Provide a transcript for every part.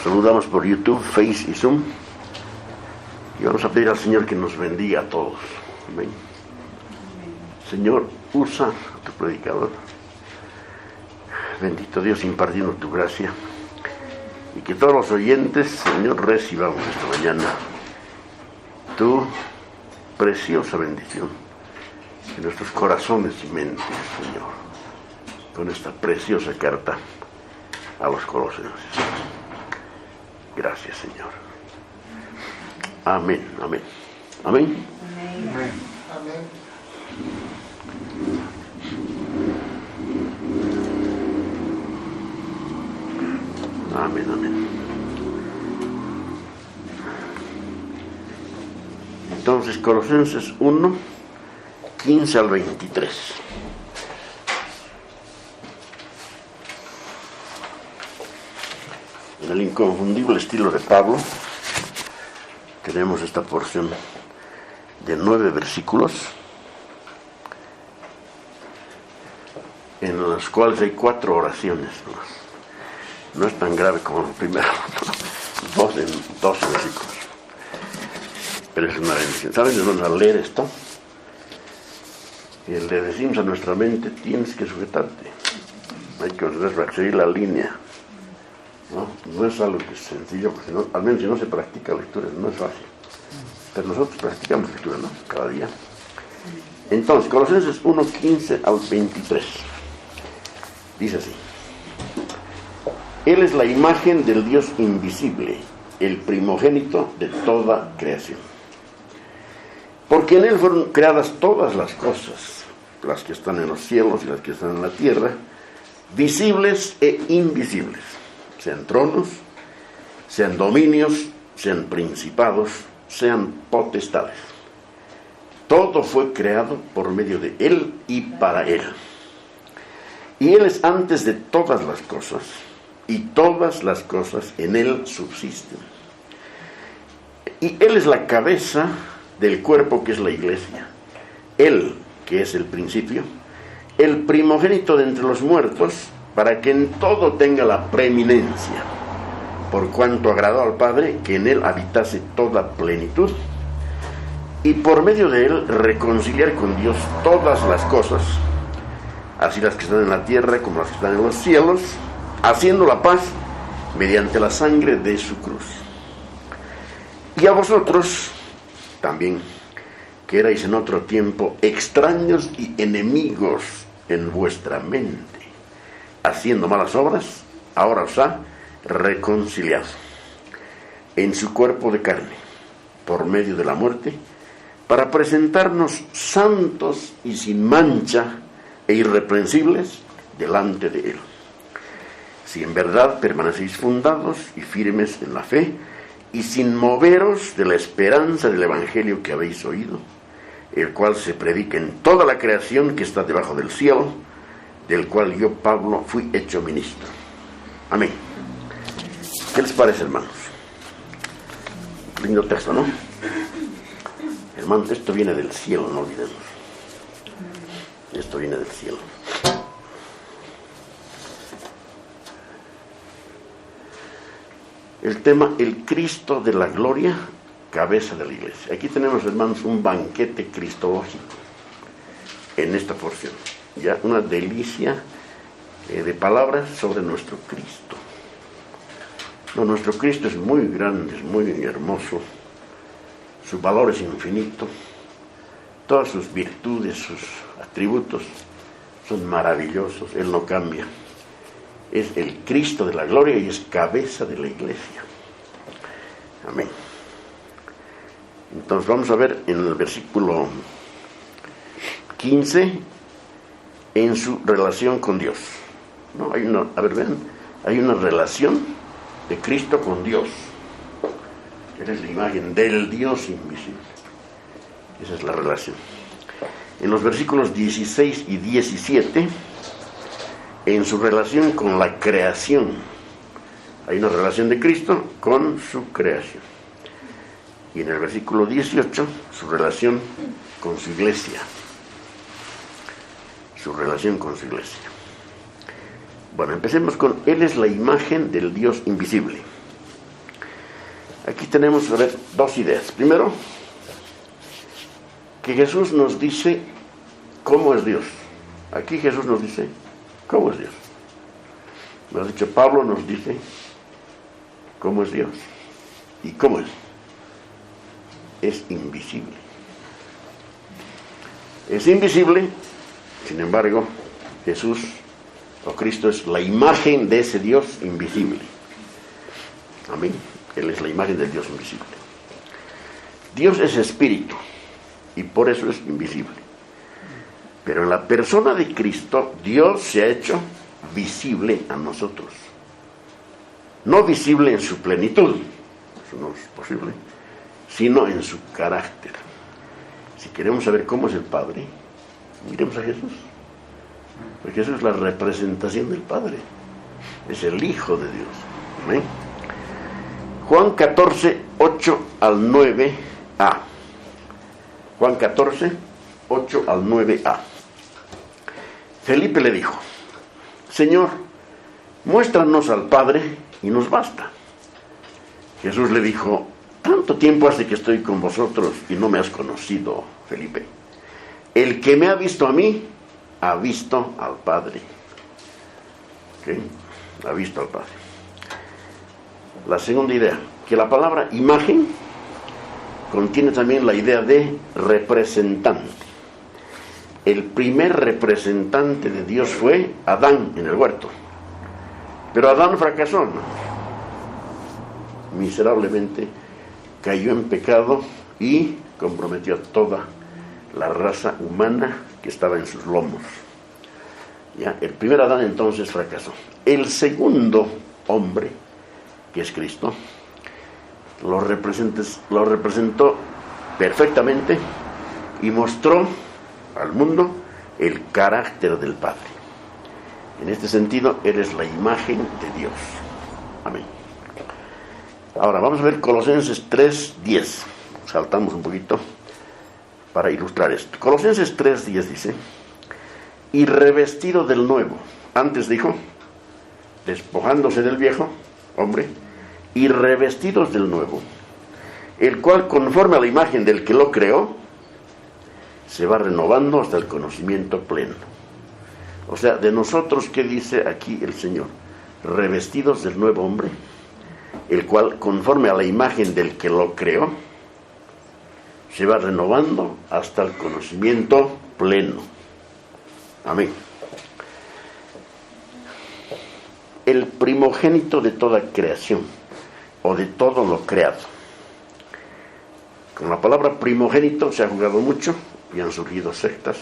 Saludamos por YouTube, Face y Zoom. Y vamos a pedir al Señor que nos bendiga a todos. Amén. Señor, usa a tu predicador. Bendito Dios, impartiendo tu gracia. Y que todos los oyentes, Señor, recibamos esta mañana tu preciosa bendición en nuestros corazones y mentes, Señor, con esta preciosa carta a los Colosenses. Gracias, Señor. Amén, amén. Amén. Amén. Amén, amén. Entonces, Colosenses 1, 15 al 23. En el inconfundible estilo de Pablo, tenemos esta porción de 9 versículos, en los cuales hay 4 oraciones. No es tan grave como el primero, 12 versículos. Pero es una bendición. ¿Saben? Vamos a leer esto. Y le decimos a nuestra mente, tienes que sujetarte. Hay que seguir la línea. No es algo que es sencillo, porque al menos si no se practica lectura, no es fácil. Pero nosotros practicamos lectura, ¿no? Cada día. Entonces, Colosenses 1, 15 al 23. Dice así. Él es la imagen del Dios invisible, el primogénito de toda creación. Porque en Él fueron creadas todas las cosas, las que están en los cielos y las que están en la tierra, visibles e invisibles, sean tronos, sean dominios, sean principados, sean potestades. Todo fue creado por medio de Él y para Él. Y Él es antes de todas las cosas, y todas las cosas en Él subsisten. Y Él es la cabeza del cuerpo que es la iglesia. Él, que es el principio, el primogénito de entre los muertos, para que en todo tenga la preeminencia, por cuanto agradó al Padre que en Él habitase toda plenitud, y por medio de Él reconciliar con Dios todas las cosas, así las que están en la tierra como las que están en los cielos, haciendo la paz mediante la sangre de su cruz. Y a vosotros también, que erais en otro tiempo extraños y enemigos en vuestra mente, haciendo malas obras, ahora os ha reconciliado en su cuerpo de carne, por medio de la muerte, para presentarnos santos y sin mancha e irreprensibles delante de Él. Si en verdad permanecéis fundados y firmes en la fe, y sin moveros de la esperanza del Evangelio que habéis oído, el cual se predica en toda la creación que está debajo del cielo, del cual yo, Pablo, fui hecho ministro. Amén. ¿Qué les parece, hermanos? Lindo texto, ¿no? Hermanos, esto viene del cielo, no olvidemos. Esto viene del cielo. El tema, el Cristo de la gloria, cabeza de la iglesia. Aquí tenemos, hermanos, un banquete cristológico en esta porción. Ya una delicia de palabras sobre nuestro Cristo. No, nuestro Cristo es muy grande, es muy hermoso. Su valor es infinito. Todas sus virtudes, sus atributos son maravillosos. Él no cambia. Es el Cristo de la gloria y es cabeza de la iglesia. Amén. Entonces vamos a ver en el versículo 15 en su relación con Dios. No, hay una relación de Cristo con Dios. Él es la imagen del Dios invisible. Esa es la relación. En los versículos 16 y 17, en su relación con la creación, hay una relación de Cristo con su creación. Y en el versículo 18, su relación con su iglesia. Su relación con su iglesia. Bueno, empecemos con, Él es la imagen del Dios invisible. Aquí tenemos, a ver, dos ideas. Primero, que Jesús nos dice cómo es Dios. Aquí Jesús nos dice cómo es Dios. Nos ha dicho, Pablo nos dice cómo es Dios. ¿Y cómo es? Es invisible. Es invisible, sin embargo, Jesús o Cristo es la imagen de ese Dios invisible. Amén. Él es la imagen del Dios invisible. Dios es espíritu y por eso es invisible. Pero en la persona de Cristo, Dios se ha hecho visible a nosotros. No visible en su plenitud, eso no es posible, sino en su carácter. Si queremos saber cómo es el Padre, miremos a Jesús. Porque eso es la representación del Padre. Es el Hijo de Dios. ¿Amén? Juan 14, 8 al 9a. Juan 14, 8 al 9a. Felipe le dijo, Señor, muéstranos al Padre y nos basta. Jesús le dijo, tanto tiempo hace que estoy con vosotros y no me has conocido, Felipe. El que me ha visto a mí, ha visto al Padre. ¿Okay? Ha visto al Padre. La segunda idea, que la palabra imagen contiene también la idea de representante. El primer representante de Dios fue Adán en el huerto. Pero Adán fracasó, ¿no? Miserablemente cayó en pecado y comprometió a toda la raza humana que estaba en sus lomos. ¿Ya? El primer Adán entonces fracasó. El segundo hombre, que es Cristo, lo representó perfectamente y mostró al mundo el carácter del Padre. En este sentido, Él es la imagen de Dios. Amén. Ahora vamos a ver Colosenses 3:10. Saltamos un poquito para ilustrar esto. Colosenses 3:10 dice, y revestido del nuevo. Antes dijo, despojándose del viejo hombre, y revestidos del nuevo, el cual conforme a la imagen del que lo creó, se va renovando hasta el conocimiento pleno. O sea, de nosotros, ¿qué dice aquí el Señor? Revestidos del nuevo hombre, el cual conforme a la imagen del que lo creó, se va renovando hasta el conocimiento pleno. Amén. El primogénito de toda creación, o de todo lo creado. Con la palabra primogénito se ha jugado mucho y han surgido sectas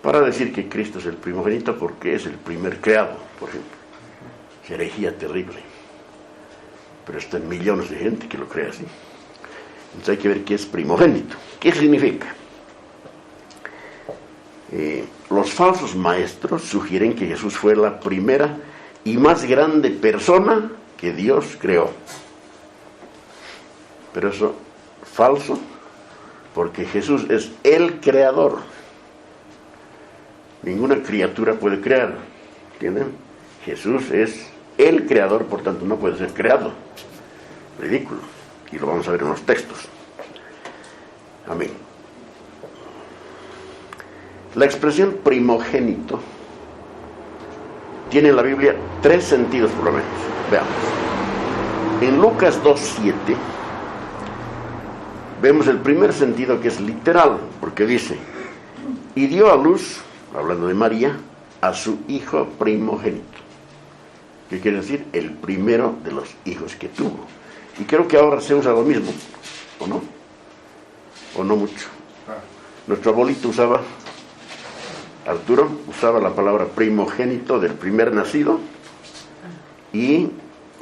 para decir que Cristo es el primogénito porque es el primer creado, por ejemplo. Herejía terrible. Pero están millones de gente que lo cree así. Entonces hay que ver qué es primogénito. ¿Qué significa? Los falsos maestros sugieren que Jesús fue la primera y más grande persona que Dios creó. Pero eso es falso, porque Jesús es el creador. Ninguna criatura puede crear, ¿entienden? Jesús es el creador, por tanto no puede ser creado. Ridículo. Y lo vamos a ver en los textos. Amén. La expresión primogénito tiene en la Biblia 3 sentidos por lo menos. Veamos. En Lucas 2:7 vemos el primer sentido, que es literal, porque dice, y dio a luz, hablando de María, a su hijo primogénito. ¿Qué quiere decir? El primero de los hijos que tuvo. Y creo que ahora se usa lo mismo, ¿o no? ¿O no mucho? Nuestro abuelito usaba, Arturo, usaba la palabra primogénito del primer nacido y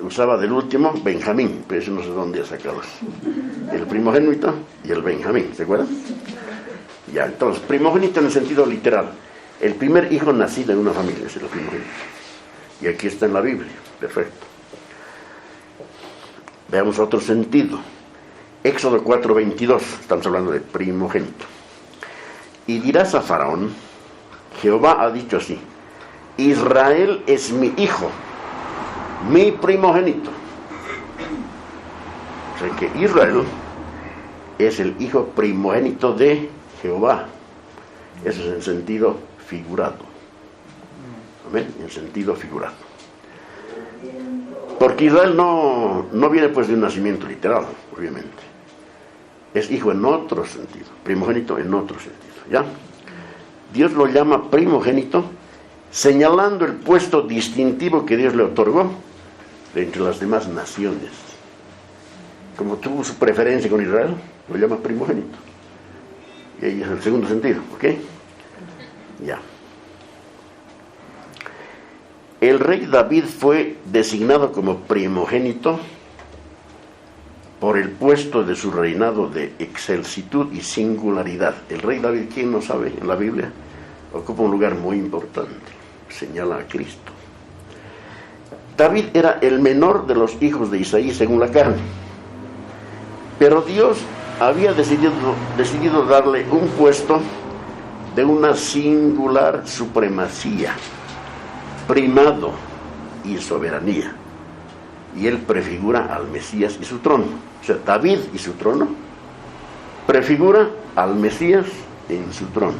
usaba del último Benjamín, pero eso no sé dónde ha sacado. El primogénito y el Benjamín, ¿se acuerdan? Ya, entonces, primogénito en el sentido literal. El primer hijo nacido en una familia es el primogénito. Y aquí está en la Biblia, perfecto. Veamos otro sentido. Éxodo 4:22, estamos hablando de primogénito. Y dirás a Faraón, Jehová ha dicho así, Israel es mi hijo, mi primogénito. O sea que Israel es el hijo primogénito de Jehová. Eso es en sentido figurado. Amén, en sentido figurado. Porque Israel no viene pues de un nacimiento literal, obviamente. Es hijo en otro sentido, primogénito en otro sentido, ¿ya? Dios lo llama primogénito, señalando el puesto distintivo que Dios le otorgó de entre las demás naciones. Como tuvo su preferencia con Israel, lo llama primogénito. Y ahí es el segundo sentido, ¿ok? Ya. El rey David fue designado como primogénito por el puesto de su reinado de excelsitud y singularidad. El rey David, ¿quién no sabe en la Biblia? Ocupa un lugar muy importante, señala a Cristo. David era el menor de los hijos de Isaí según la carne, pero Dios había decidido darle un puesto de una singular supremacía, primado y soberanía, y él prefigura al Mesías y su trono. O sea, David y su trono prefigura al Mesías en su trono.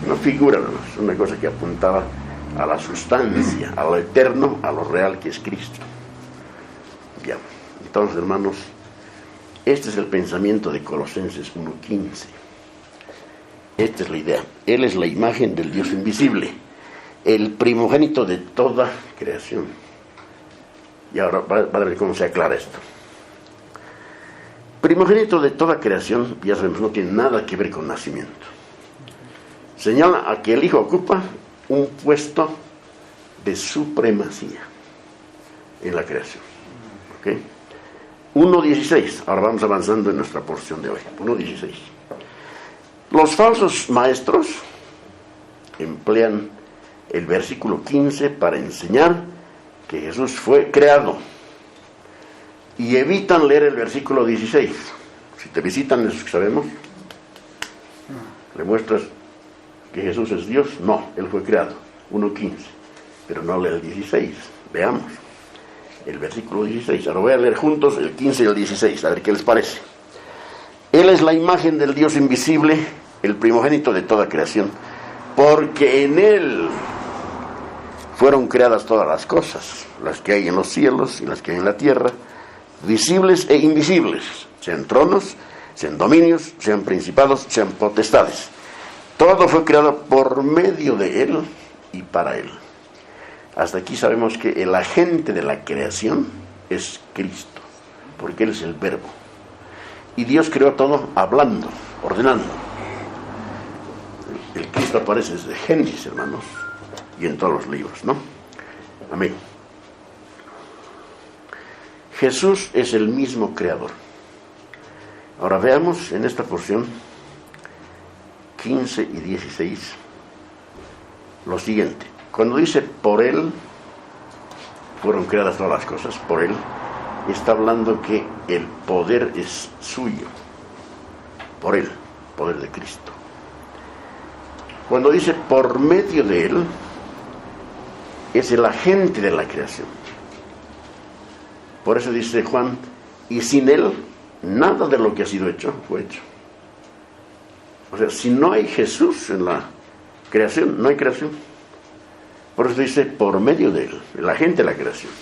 No figura, es una cosa que apuntaba a la sustancia, a lo eterno, a lo real que es Cristo. Bien, entonces, hermanos, este es el pensamiento de Colosenses 1:15. Esta es la idea. Él es la imagen del Dios invisible, el primogénito de toda creación. Y ahora va a ver cómo se aclara esto. Primogénito de toda creación, ya sabemos, no tiene nada que ver con nacimiento. Señala a que el Hijo ocupa un puesto de supremacía en la creación. ¿Ok? 1:16. Ahora vamos avanzando en nuestra porción de hoy. 1:16. Los falsos maestros emplean el versículo 15 para enseñar que Jesús fue creado y evitan leer el versículo 16. Si te visitan esos que sabemos, le muestras que Jesús es Dios. No, Él fue creado. 1:15. Pero no lee el 16. Veamos el versículo 16. Ahora voy a leer juntos el 15 y el 16, a ver qué les parece. Él es la imagen del Dios invisible, el primogénito de toda creación, porque en Él fueron creadas todas las cosas, las que hay en los cielos y las que hay en la tierra, visibles e invisibles, sean tronos, sean dominios, sean principados, sean potestades. Todo fue creado por medio de Él y para Él. Hasta aquí sabemos que el agente de la creación es Cristo, porque Él es el verbo. Y Dios creó todo hablando, ordenando. El Cristo aparece desde Génesis, hermanos, y en todos los libros, ¿no? Amén. Jesús es el mismo creador. Ahora veamos en esta porción 15 y 16 lo siguiente. Cuando dice por Él fueron creadas todas las cosas, por Él, está hablando que el poder es suyo, por Él, poder de Cristo. Cuando dice por medio de Él, es el agente de la creación. Por eso dice Juan, y sin Él, nada de lo que ha sido hecho fue hecho. O sea, si no hay Jesús en la creación, no hay creación. Por eso dice por medio de Él, el agente de la creación.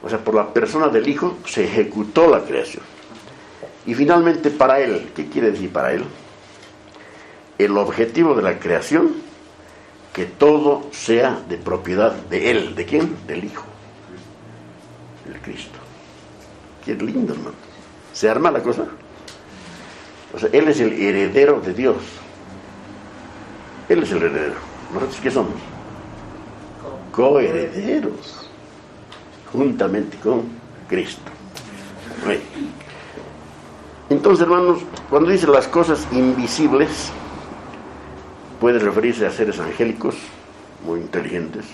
O sea, por la persona del Hijo se ejecutó la creación. Y finalmente para Él, ¿qué quiere decir para Él? El objetivo de la creación, que todo sea de propiedad de Él. ¿De quién? Del Hijo, el Cristo. Qué lindo, hermano. ¿Se arma la cosa? O sea, Él es el heredero de Dios. Él es el heredero. ¿Nosotros qué somos? Coherederos, juntamente con Cristo. Bueno. Entonces, hermanos, cuando dice las cosas invisibles, puede referirse a seres angélicos muy inteligentes,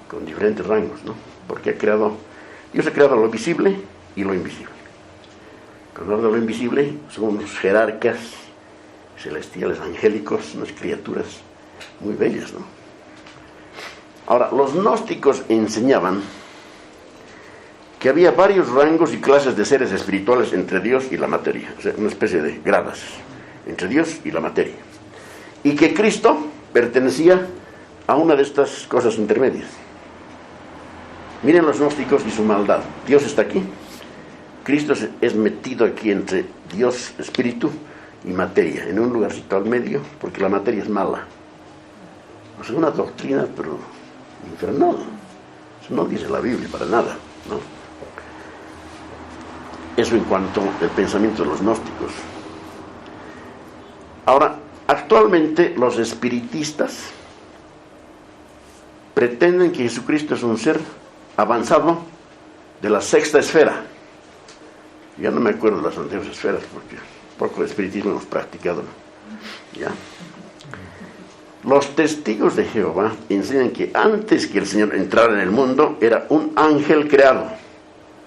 con diferentes rangos, ¿no? Porque Dios ha creado lo visible y lo invisible. Cuando habla de lo invisible, son unos jerarcas celestiales, angélicos, unas criaturas muy bellas, ¿no? Ahora, los gnósticos enseñaban que había varios rangos y clases de seres espirituales entre Dios y la materia, o sea, una especie de gradas entre Dios y la materia, y que Cristo pertenecía a una de estas cosas intermedias. Miren los gnósticos y su maldad. Dios está aquí, Cristo es metido aquí entre Dios, espíritu y materia, en un lugarcito al medio, porque la materia es mala. O sea, una doctrina, pero infernal. Eso no dice la Biblia para nada, ¿no? Eso en cuanto al pensamiento de los gnósticos. Ahora, actualmente los espiritistas pretenden que Jesucristo es un ser avanzado de la sexta esfera. Ya no me acuerdo de las antiguas esferas porque poco de espiritismo hemos practicado, ¿no? ¿Ya? Los testigos de Jehová enseñan que antes que el Señor entrara en el mundo era un ángel creado.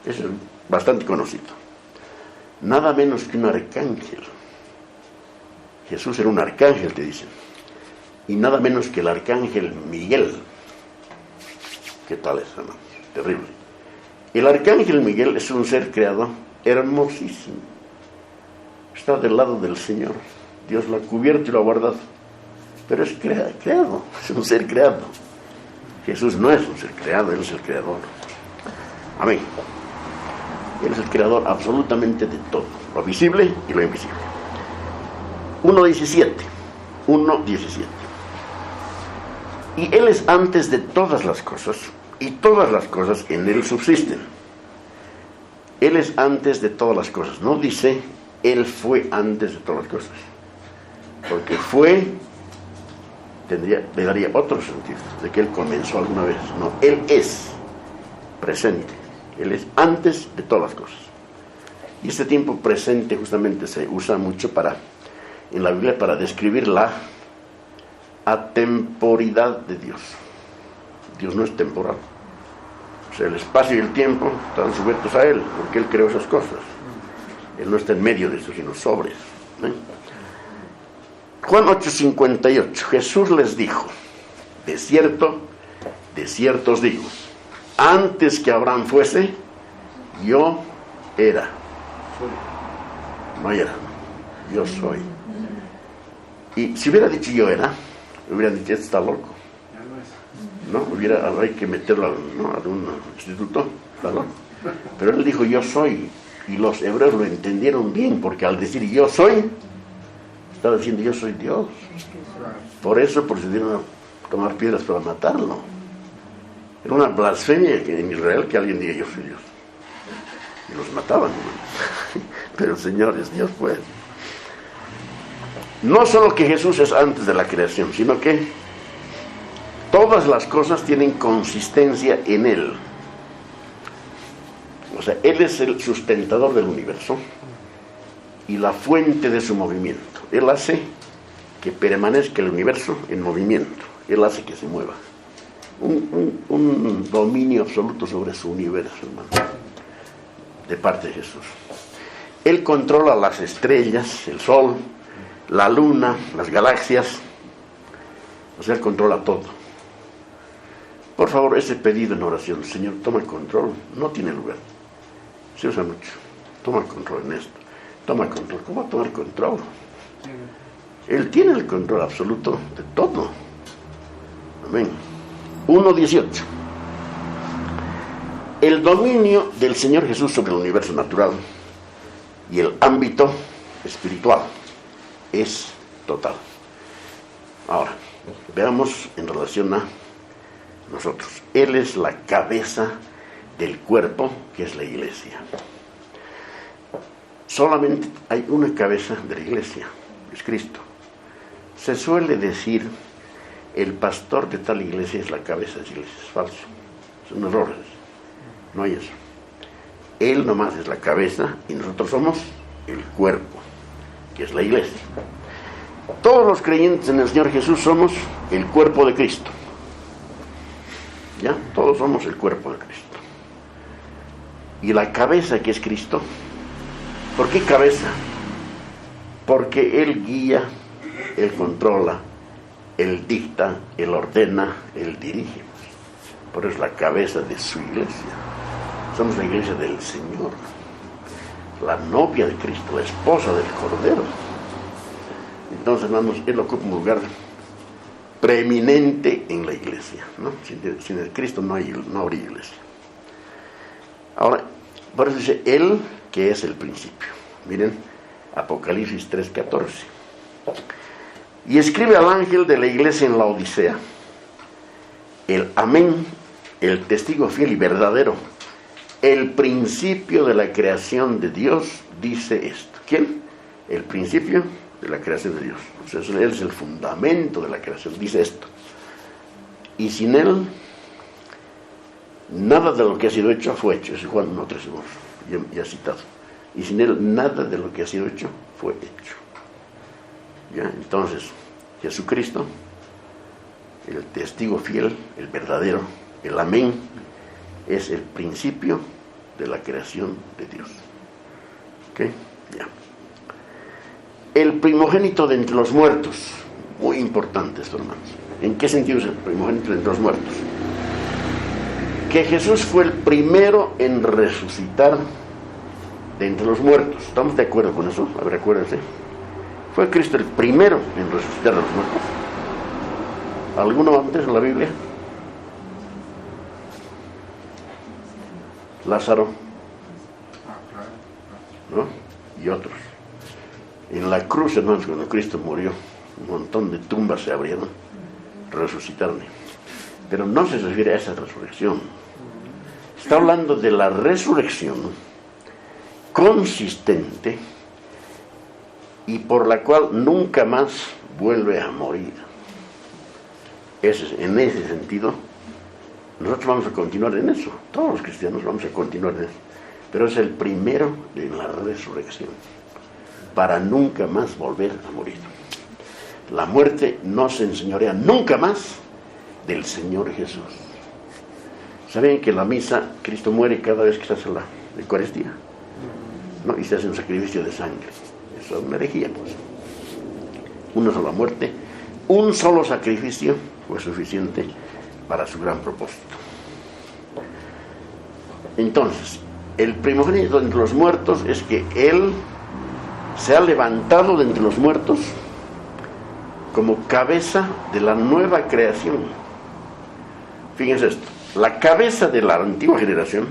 Eso es bastante conocido. Nada menos que un arcángel. Jesús era un arcángel, te dicen. Y nada menos que el arcángel Miguel. ¿Qué tal es, hermano? Terrible. El arcángel Miguel es un ser creado hermosísimo. Está del lado del Señor. Dios lo ha cubierto y lo ha guardado. Pero es creado, es un ser creado. Jesús no es un ser creado, Él es el creador. Amén. Él es el creador absolutamente de todo, lo visible y lo invisible. 1.17. Y Él es antes de todas las cosas, y todas las cosas en Él subsisten. Él es antes de todas las cosas. No dice, Él fue antes de todas las cosas. Porque fue, le daría otro sentido, de que Él comenzó alguna vez. No, Él es presente. Él es antes de todas las cosas. Y este tiempo presente justamente se usa mucho en la Biblia para describir la atemporidad de Dios. Dios no es temporal. O sea, el espacio y el tiempo están sujetos a Él, porque Él creó esas cosas. Él no está en medio de eso, sino sobre eso, ¿eh? Juan 8:58. Jesús les dijo: de cierto os digo, antes que Abraham fuese, yo era. No era, yo soy. Y si hubiera dicho yo era, hubieran dicho, este está loco. ¿No? Hay que meterlo a algún instituto, está loco. Pero él dijo yo soy, y los hebreos lo entendieron bien, porque al decir yo soy, estaba diciendo yo soy Dios. Por eso procedieron a tomar piedras para matarlo. Era una blasfemia en Israel que alguien diga yo soy Dios. Y los mataban, ¿no? Pero el Señor es Dios, pues. No solo que Jesús es antes de la creación, sino que todas las cosas tienen consistencia en Él. O sea, Él es el sustentador del universo y la fuente de su movimiento. Él hace que permanezca el universo en movimiento. Él hace que se mueva. Un dominio absoluto sobre su universo, hermano, de parte de Jesús. Él controla las estrellas, el sol, la luna, las galaxias. O sea, Él controla todo. Por favor, ese pedido en oración, Señor, toma el control, no tiene lugar. Se usa mucho. Toma el control en esto. Toma el control. ¿Cómo va a tomar control? Él tiene el control absoluto de todo. Amén. 1.18. El dominio del Señor Jesús sobre el universo natural y el ámbito espiritual es total. Ahora, veamos en relación a nosotros. Él es la cabeza del cuerpo, que es la iglesia. Solamente hay una cabeza de la iglesia, es Cristo. Se suele decir, el pastor de tal iglesia es la cabeza de esa iglesia. Es falso, son errores. No hay eso. Él nomás es la cabeza y nosotros somos el cuerpo, que es la iglesia. Todos los creyentes en el Señor Jesús somos el cuerpo de Cristo. ¿Ya? Todos somos el cuerpo de Cristo. Y la cabeza, que es Cristo. ¿Por qué cabeza? Porque Él guía, Él controla, Él dicta, Él ordena, Él dirige. Por eso es la cabeza de su iglesia. Somos la iglesia del Señor, la novia de Cristo, la esposa del Cordero. Entonces, hermanos, Él ocupa un lugar preeminente en la iglesia, ¿no? Sin el Cristo no habría iglesia. Ahora, por eso dice Él, que es el principio. Miren, Apocalipsis 3:14. Y escribe al ángel de la iglesia en la Odisea: el Amén, el testigo fiel y verdadero, el principio de la creación de Dios, dice esto. ¿Quién? El principio de la creación de Dios. O sea, Él es el fundamento de la creación, dice esto. Y sin Él, nada de lo que ha sido hecho fue hecho. Es Juan 1:13, ya citado. Y sin Él, nada de lo que ha sido hecho fue hecho. ¿Ya? Entonces, Jesucristo, el testigo fiel, el verdadero, el Amén, es el principio de la creación de Dios. ¿Ok? Ya. El primogénito de entre los muertos. Muy importante esto, hermanos. ¿En qué sentido es el primogénito de entre los muertos? Que Jesús fue el primero en resucitar de entre los muertos. ¿Estamos de acuerdo con eso? A ver, acuérdense. ¿Fue Cristo el primero en resucitar de los muertos? ¿Alguno antes en la Biblia? Lázaro, ¿no? Y otros. En la cruz, hermanos, cuando Cristo murió, un montón de tumbas se abrieron, resucitaron. Pero no se refiere a esa resurrección. Está hablando de la resurrección consistente y por la cual nunca más vuelve a morir. En ese sentido, nosotros vamos a continuar en eso. Todos los cristianos vamos a continuar en eso. Pero es el primero de la resurrección, para nunca más volver a morir. La muerte no se enseñorea nunca más del Señor Jesús. ¿Saben que en la misa Cristo muere cada vez que se hace la Eucaristía? ¿No? Y se hace un sacrificio de sangre. Eso es una herejía, pues. Una sola muerte, un solo sacrificio fue suficiente para su gran propósito. Entonces, el primogénito de entre los muertos es que Él se ha levantado de entre los muertos como cabeza de la nueva creación. Fíjense esto, la cabeza de la antigua generación,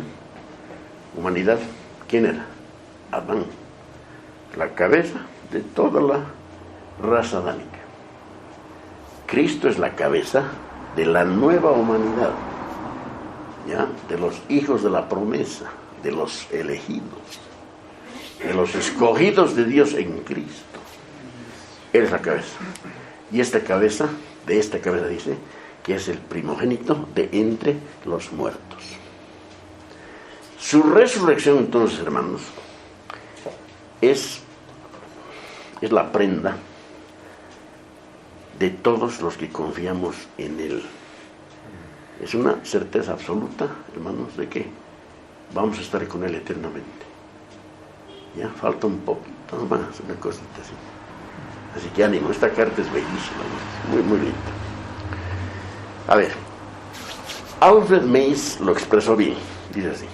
humanidad, ¿quién era? Adán. La cabeza de toda la raza adánica. Cristo es la cabeza de la nueva humanidad, ¿ya? De los hijos de la promesa, de los elegidos, de los escogidos de Dios en Cristo. Él es la cabeza. Y de esta cabeza dice que es el primogénito de entre los muertos. Su resurrección, entonces, hermanos, es la prenda de todos los que confiamos en Él. Es una certeza absoluta, hermanos, de que vamos a estar con Él eternamente. Ya falta un poquito más, una cosita así. Así que ánimo, esta carta es bellísima, muy, muy linda. A ver, Alfred Mays lo expresó bien, dice así: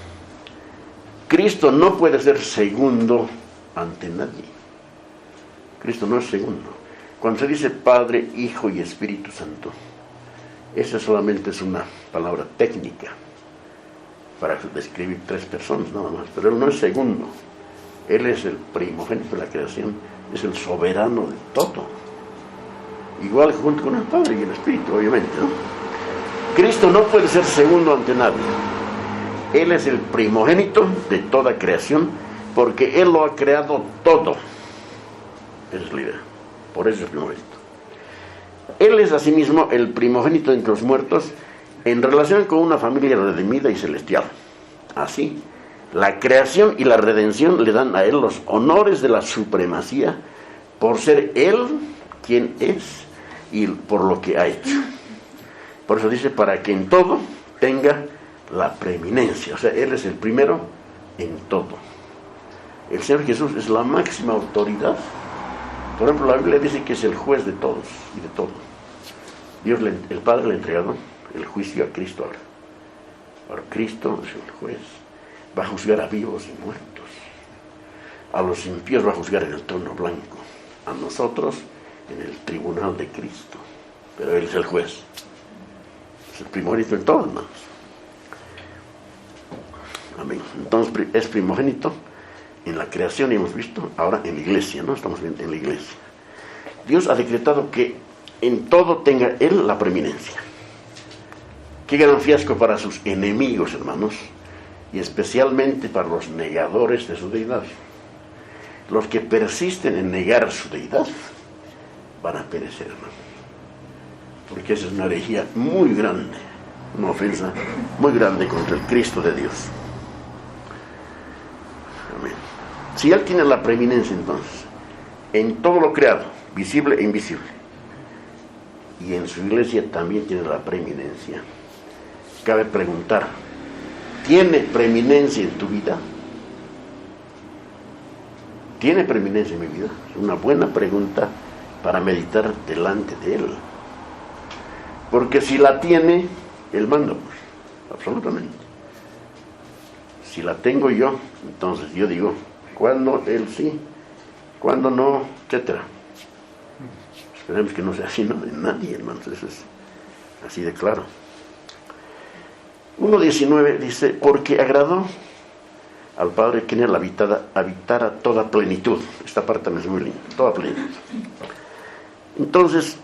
Cristo no puede ser segundo ante nadie. Cristo no es segundo. Cuando se dice Padre, Hijo y Espíritu Santo, esa solamente es una palabra técnica para describir tres personas nada más, pero Él no es segundo. Él es el primogénito de la creación, es el soberano de todo. Igual junto con el Padre y el Espíritu, obviamente, ¿no? Cristo no puede ser segundo ante nadie. Él es el primogénito de toda creación, porque Él lo ha creado todo. Esa es la idea. Por eso es el primogénito. Él es asimismo el primogénito entre los muertos en relación con una familia redimida y celestial. Así, la creación y la redención le dan a Él los honores de la supremacía por ser Él quien es y por lo que ha hecho. Por eso dice, para que en todo tenga la preeminencia. O sea, Él es el primero en todo. El Señor Jesús es la máxima autoridad. Por ejemplo, la Biblia dice que es el juez de todos y de todo. Dios, el Padre, le ha entregado el juicio a Cristo ahora. Ahora Cristo es el juez va a juzgar a vivos y muertos. A los impíos va a juzgar en el trono blanco. A nosotros en el tribunal de Cristo. Pero Él es el juez. Es el primogénito en todo, hermanos. Amén. Entonces es primogénito en la creación, y hemos visto ahora en la iglesia, ¿no? Estamos viendo en la iglesia. Dios ha decretado que en todo tenga Él la preeminencia. Qué gran fiasco para sus enemigos, hermanos, y especialmente para los negadores de su deidad. Los que persisten en negar su deidad van a perecer, hermanos, porque esa es una herejía muy grande, una ofensa muy grande contra el Cristo de Dios. Amén. Si Él tiene la preeminencia, entonces, en todo lo creado, visible e invisible, y en su iglesia también tiene la preeminencia, cabe preguntar, ¿tiene preeminencia en tu vida? ¿Tiene preeminencia en mi vida? Es una buena pregunta para meditar delante de Él. Porque si la tiene, Él manda, pues, absolutamente. Si la tengo yo, entonces yo digo, ¿cuándo Él sí? ¿Cuándo no? Etcétera. Esperemos que no sea así, ¿no? De nadie, hermanos, eso es así de claro. 1.19 dice, porque agradó al Padre que en Él habitara toda plenitud. Esta parte también es muy linda, toda plenitud. Entonces,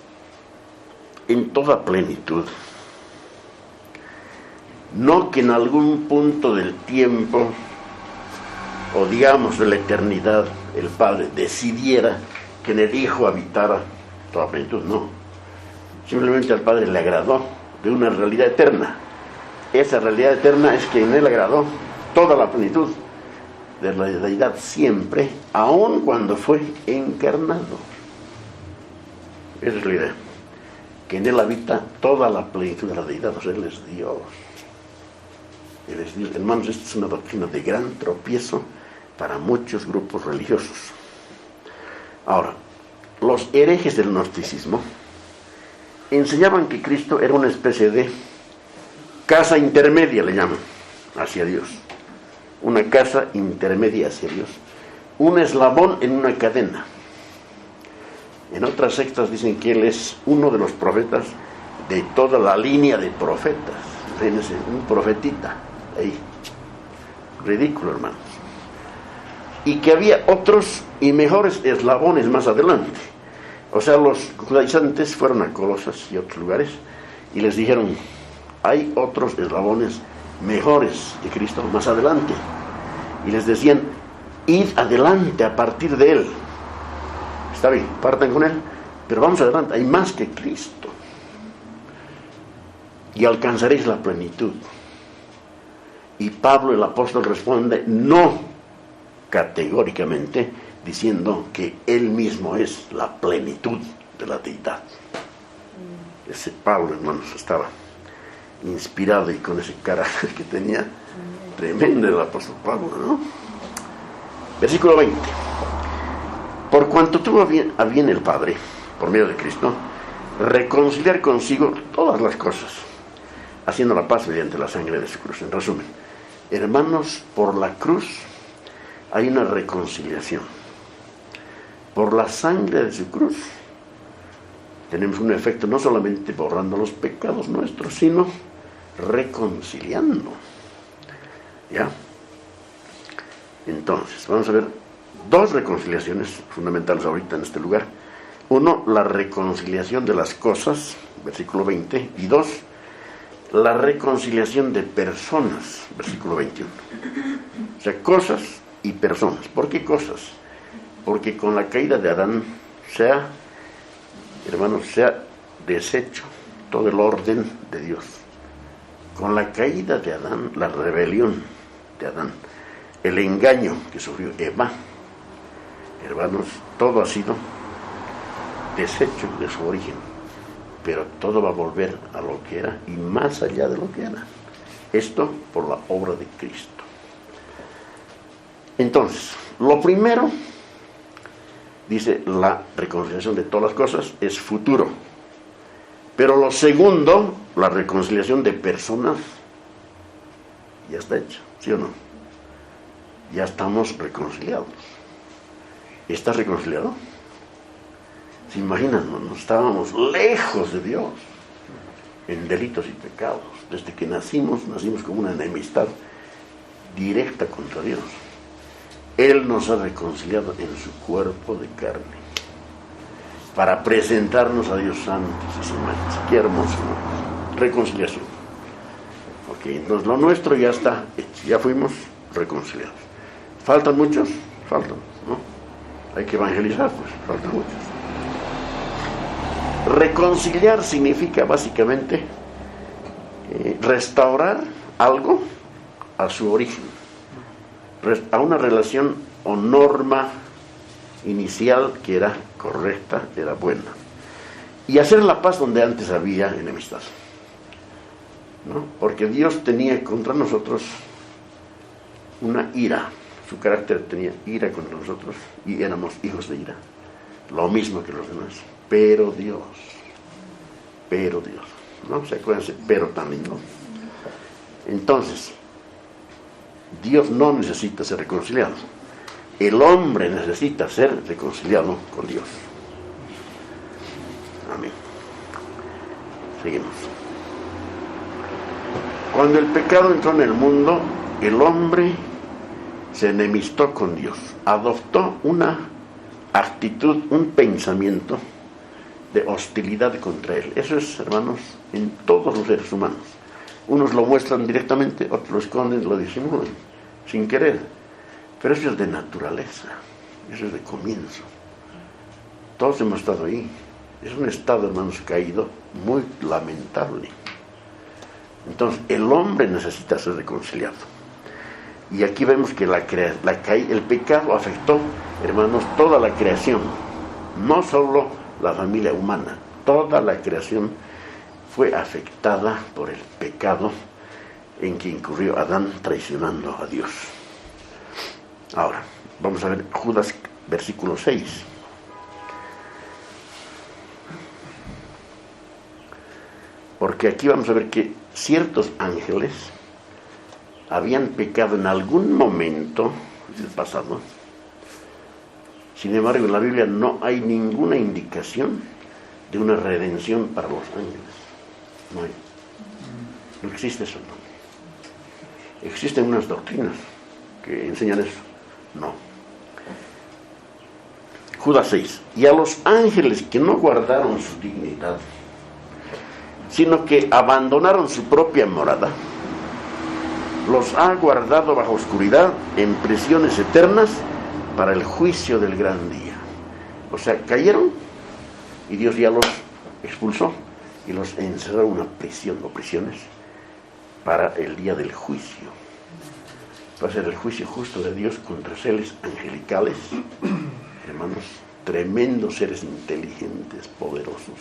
en toda plenitud, no que en algún punto del tiempo, o digamos de la eternidad, el Padre decidiera que en el Hijo habitara toda plenitud, no. Simplemente al Padre le agradó de una realidad eterna. Esa realidad eterna es que en Él agradó toda la plenitud de la deidad siempre, aun cuando fue encarnado. Esa es la idea, que en Él habita toda la plenitud de la deidad. O sea, Él es Dios. Él es Dios. Hermanos, esta es una doctrina de gran tropiezo para muchos grupos religiosos. Ahora, los herejes del gnosticismo enseñaban que Cristo era una especie de casa intermedia, le llaman, hacia Dios. Una casa intermedia hacia Dios. Un eslabón en una cadena. En otras sectas dicen que Él es uno de los profetas de toda la línea de profetas. Fíjense, un profetita ahí. Ridículo, hermanos. Y que había otros y mejores eslabones más adelante. O sea, los judaizantes fueron a Colosas y otros lugares y les dijeron, hay otros eslabones mejores de Cristo más adelante. Y les decían, id adelante a partir de Él. Está bien, partan con Él, pero vamos adelante, hay más que Cristo. Y alcanzaréis la plenitud. Y Pablo el apóstol responde, no categóricamente, diciendo que Él mismo es la plenitud de la deidad. Ese Pablo, hermanos, estaba inspirado y con ese carácter que tenía, tremendo el apóstol Pablo, ¿no? Versículo 20. Por cuanto tuvo a bien el Padre, por medio de Cristo, reconciliar consigo todas las cosas, haciendo la paz mediante la sangre de su cruz. En resumen, hermanos, por la cruz hay una reconciliación. Por la sangre de su cruz tenemos un efecto no solamente borrando los pecados nuestros, sino reconciliando. ¿Ya? Entonces, vamos a ver dos reconciliaciones fundamentales ahorita en este lugar. Uno, la reconciliación de las cosas, versículo 20, y dos, la reconciliación de personas, versículo 21. O sea, cosas y personas. ¿Por qué cosas? Porque con la caída de Adán se ha deshecho todo el orden de Dios. Con la caída de Adán, la rebelión de Adán, el engaño que sufrió Eva, hermanos, todo ha sido deshecho de su origen, pero todo va a volver a lo que era y más allá de lo que era. Esto por la obra de Cristo. Entonces, lo primero, dice, la reconciliación de todas las cosas es futuro. Pero lo segundo, la reconciliación de personas, ya está hecho, ¿sí o no? ya estamos reconciliados. ¿Estás reconciliado? ¿Se imaginan? No, estábamos lejos de Dios, en delitos y pecados. Desde que nacimos con una enemistad directa contra Dios. Él nos ha reconciliado en su cuerpo de carne, para presentarnos a Dios santos y sin mancha. Qué hermoso, ¿no? Reconciliación. Ok, entonces lo nuestro ya está hecho, ya fuimos reconciliados. ¿Faltan muchos? Faltan, ¿no? Hay que evangelizar, pues, faltan muchos. Reconciliar significa básicamente restaurar algo a su origen, a una relación o norma inicial que era correcta, era buena, y hacer la paz donde antes había enemistad, ¿no? Porque Dios tenía contra nosotros una ira, su carácter tenía ira contra nosotros y éramos hijos de ira, lo mismo que los demás. Pero Dios, ¿no? ¿Se acuerdan ese pero tan lindo? Entonces, Dios no necesita ser reconciliado. El hombre necesita ser reconciliado con Dios. Amén. Seguimos. Cuando el pecado entró en el mundo, el hombre se enemistó con Dios. Adoptó una actitud, un pensamiento de hostilidad contra Él. Eso es, hermanos, en todos los seres humanos. Unos lo muestran directamente, otros lo esconden, lo disimulan, sin querer. Pero eso es de naturaleza, eso es de comienzo. Todos hemos estado ahí. Es un estado, hermanos, caído, muy lamentable. Entonces, el hombre necesita ser reconciliado. Y aquí vemos que el pecado afectó, hermanos, toda la creación. No solo la familia humana, toda la creación fue afectada por el pecado en que incurrió Adán traicionando a Dios. Ahora, vamos a ver Judas, versículo 6. Porque aquí vamos a ver que ciertos ángeles habían pecado en algún momento del pasado. Sin embargo, en la Biblia no hay ninguna indicación de una redención para los ángeles. No hay. No existe eso, no. Existen unas doctrinas que enseñan eso. No. Judas 6. Y a los ángeles que no guardaron su dignidad, sino que abandonaron su propia morada, los ha guardado bajo oscuridad en prisiones eternas para el juicio del gran día. O sea, cayeron y Dios ya los expulsó y los encerró en una prisión o prisiones para el día del juicio. Va a ser el juicio justo de Dios contra seres angelicales, hermanos, tremendos seres inteligentes, poderosos,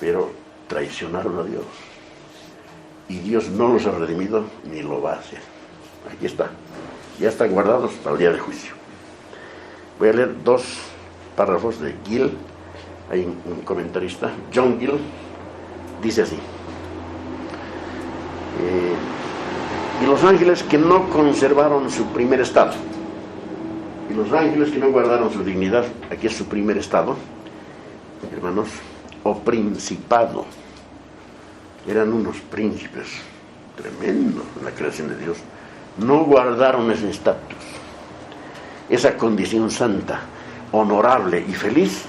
pero traicionaron a Dios. Y Dios no los ha redimido ni lo va a hacer. Aquí está. Ya están guardados para el día del juicio. Voy a leer 2 párrafos de Gill. Hay un comentarista, John Gill, dice así. Y los ángeles que no conservaron su primer estado, y los ángeles que no guardaron su dignidad, aquí es su primer estado, hermanos, o principado, eran unos príncipes tremendos en la creación de Dios, no guardaron ese estatus, esa condición santa, honorable y feliz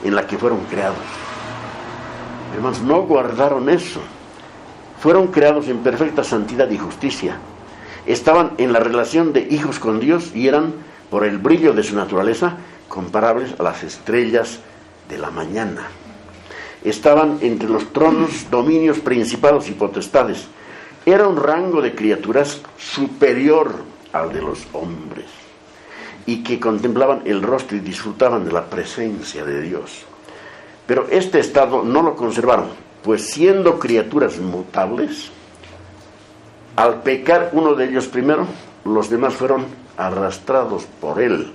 en la que fueron creados. Hermanos, no guardaron eso. Fueron creados en perfecta santidad y justicia. Estaban en la relación de hijos con Dios y eran, por el brillo de su naturaleza, comparables a las estrellas de la mañana. Estaban entre los tronos, dominios, principados y potestades. Era un rango de criaturas superior al de los hombres, y que contemplaban el rostro y disfrutaban de la presencia de Dios. Pero este estado no lo conservaron, pues siendo criaturas mutables, al pecar uno de ellos primero, los demás fueron arrastrados por él,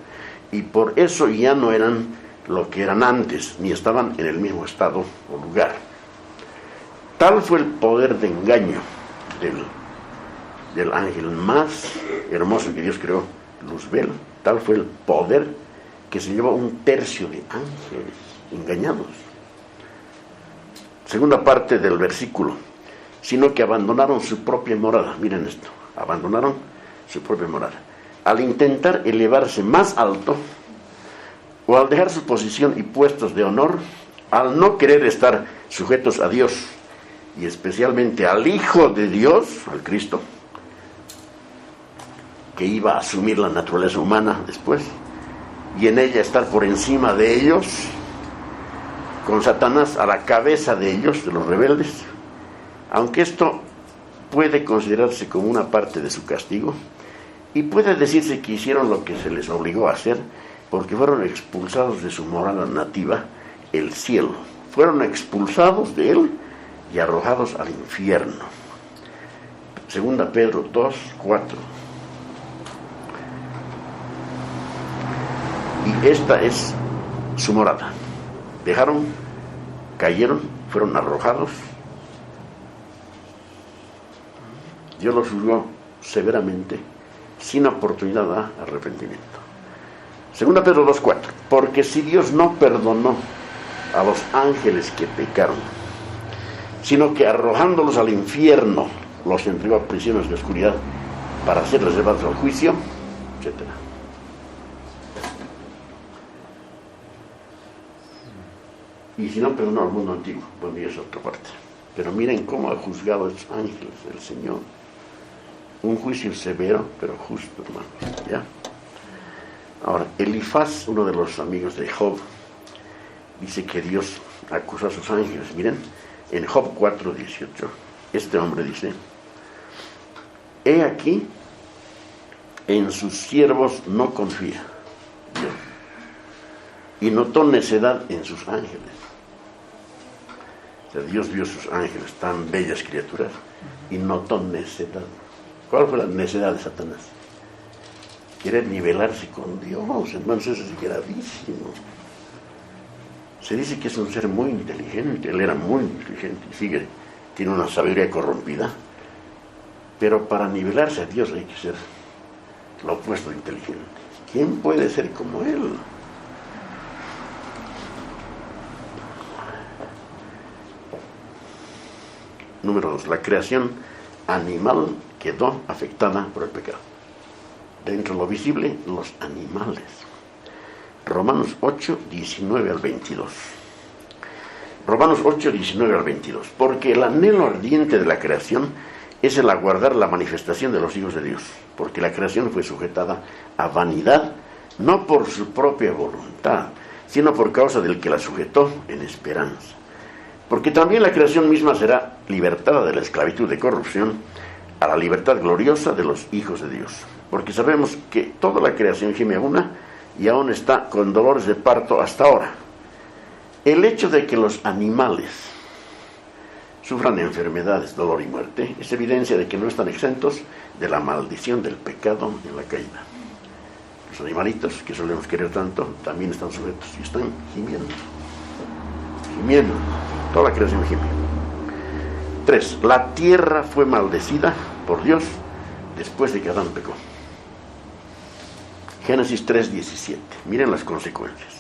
y por eso ya no eran lo que eran antes, ni estaban en el mismo estado o lugar. Tal fue el poder de engaño del del ángel más hermoso que Dios creó, Luzbel. Tal fue el poder que se llevó un tercio de ángeles engañados. Segunda parte del versículo, sino que abandonaron su propia morada. Miren esto, abandonaron su propia morada. Al intentar elevarse más alto, o al dejar su posición y puestos de honor, al no querer estar sujetos a Dios, y especialmente al Hijo de Dios, al Cristo, que iba a asumir la naturaleza humana después, y en ella estar por encima de ellos, con Satanás a la cabeza de ellos, de los rebeldes. Aunque esto puede considerarse como una parte de su castigo, y puede decirse que hicieron lo que se les obligó a hacer, porque fueron expulsados de su morada nativa, el cielo. Fueron expulsados de él y arrojados al infierno. Segunda Pedro 2, 4. Y esta es su morada. Dejaron, cayeron, fueron arrojados. Dios los juzgó severamente, sin oportunidad de arrepentimiento. Segunda Pedro 2:4. Porque si Dios no perdonó a los ángeles que pecaron, sino que arrojándolos al infierno los entregó a prisiones de oscuridad para ser reservados al juicio, etc. Y si no perdonó al mundo antiguo, bueno, y es otra parte. Pero miren cómo ha juzgado a los ángeles el Señor. Un juicio severo, pero justo, hermanos. ¿Ya? Ahora, Elifaz, uno de los amigos de Job, dice que Dios acusó a sus ángeles. Miren, en Job 4:18, este hombre dice: he aquí, en sus siervos no confía Dios, y notó necedad en sus ángeles. O sea, Dios vio sus ángeles, tan bellas criaturas, y notó necedad. ¿Cuál fue la necedad de Satanás? Querer nivelarse con Dios, hermanos, eso es gravísimo. Se dice que es un ser muy inteligente, él era muy inteligente y tiene una sabiduría corrompida, pero para nivelarse a Dios hay que ser lo opuesto de inteligente. ¿Quién puede ser como él? Número 2, la creación animal quedó afectada por el pecado. Dentro de lo visible, los animales. Romanos 8, 19 al 22. Romanos 8, 19 al 22. Porque el anhelo ardiente de la creación es el aguardar la manifestación de los hijos de Dios. Porque la creación fue sujetada a vanidad, no por su propia voluntad, sino por causa del que la sujetó en esperanza. Porque también la creación misma será libertada de la esclavitud de corrupción a la libertad gloriosa de los hijos de Dios. Porque sabemos que toda la creación gime a una y aún está con dolores de parto hasta ahora. El hecho de que los animales sufran enfermedades, dolor y muerte es evidencia de que no están exentos de la maldición del pecado en la caída. Los animalitos que solemos querer tanto también están sujetos y están gimiendo. Gimiendo. Toda la creación gime. 3. La tierra fue maldecida por Dios después de que Adán pecó. Génesis 3:17. Miren las consecuencias.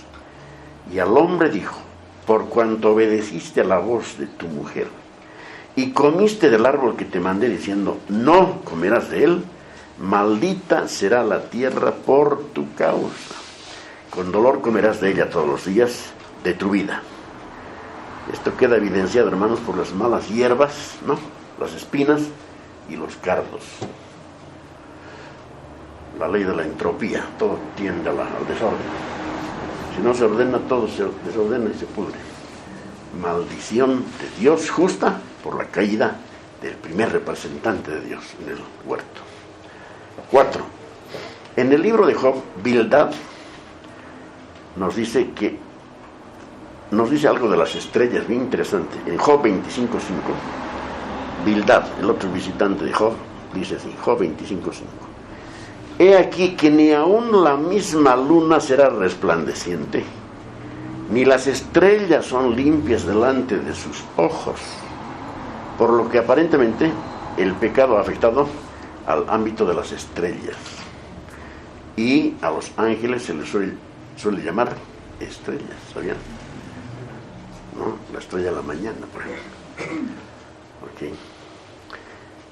Y al hombre dijo: por cuanto obedeciste a la voz de tu mujer y comiste del árbol que te mandé diciendo: no comerás de él, maldita será la tierra por tu causa. Con dolor comerás de ella todos los días de tu vida. Esto queda evidenciado, hermanos, por las malas hierbas, ¿no? Las espinas y los cardos. La ley de la entropía, todo tiende al desorden. Si no se ordena, todo se desordena y se pudre. Maldición de Dios justa por la caída del primer representante de Dios en el huerto. 4. En el libro de Job, Bildad nos dice algo de las estrellas bien interesante. En Job 25:5, Bildad, el otro visitante de Job, dice así, Job 25:5. He aquí que ni aun la misma luna será resplandeciente, ni las estrellas son limpias delante de sus ojos, por lo que aparentemente el pecado ha afectado al ámbito de las estrellas. Y a los ángeles se les suele llamar estrellas, ¿sabían? ¿No? La estrella de la mañana, por ejemplo. Okay.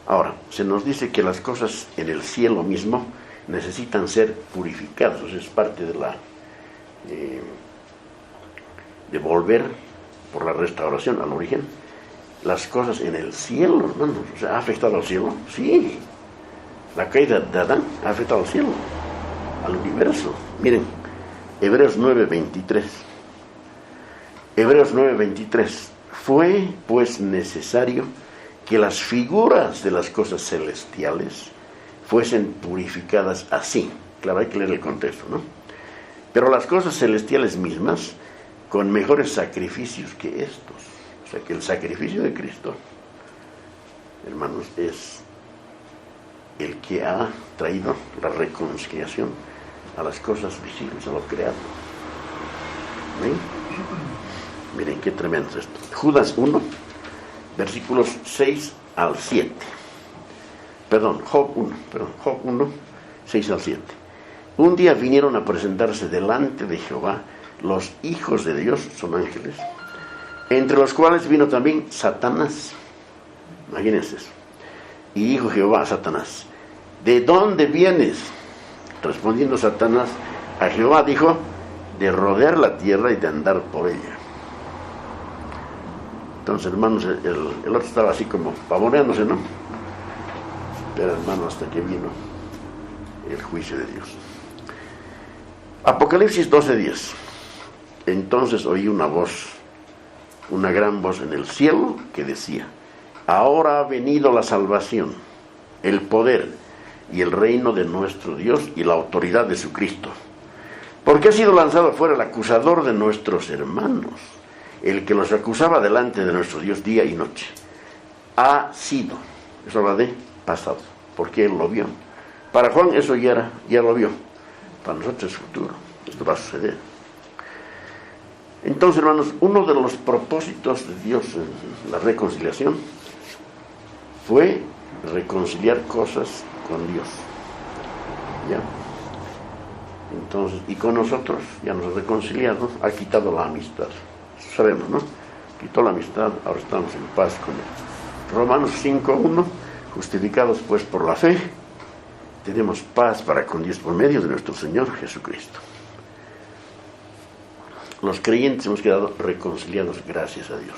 Ahora, se nos dice que las cosas en el cielo mismo necesitan ser purificadas. Es parte de la de volver por la restauración al origen. Las cosas en el cielo, hermanos, o sea, ¿ha afectado al cielo? Sí. La caída de Adán ha afectado al cielo, al universo. Miren, Hebreos 9:23. Hebreos 9:23. Fue pues necesario que las figuras de las cosas celestiales fuesen purificadas así. Claro, hay que leer el contexto, ¿no? Pero las cosas celestiales mismas con mejores sacrificios que estos. O sea que el sacrificio de Cristo, hermanos, es el que ha traído la reconciliación a las cosas visibles, a lo creado. ¿Ven? Miren qué tremendo es esto. Judas 1, versículos 6 al 7. Job 1, 6 al 7. Un día vinieron a presentarse delante de Jehová los hijos de Dios, son ángeles, entre los cuales vino también Satanás. Imagínense eso. Y dijo Jehová a Satanás: ¿de dónde vienes? Respondiendo Satanás a Jehová, dijo: de rodear la tierra y de andar por ella. Entonces, hermanos, el otro estaba así como pavoneándose, ¿no? Pero, hermano, hasta que vino el juicio de Dios. Apocalipsis 12:10. Entonces oí una voz, una gran voz en el cielo que decía: ahora ha venido la salvación, el poder y el reino de nuestro Dios y la autoridad de su Cristo. Porque ha sido lanzado fuera el acusador de nuestros hermanos, el que los acusaba delante de nuestro Dios día y noche. Ha sido, eso habla de pasado, porque él lo vio. Para Juan eso ya lo vio. Para nosotros es futuro, esto va a suceder. Entonces, hermanos, uno de los propósitos de Dios en la reconciliación fue reconciliar cosas con Dios. ¿Ya? Entonces, y con nosotros ya nos ha reconciliado, ha quitado la amistad. Sabemos, ¿no? Quitó la amistad, ahora estamos en paz con él. Romanos 5:1, justificados pues por la fe, tenemos paz para con Dios por medio de nuestro Señor Jesucristo. Los creyentes hemos quedado reconciliados gracias a Dios.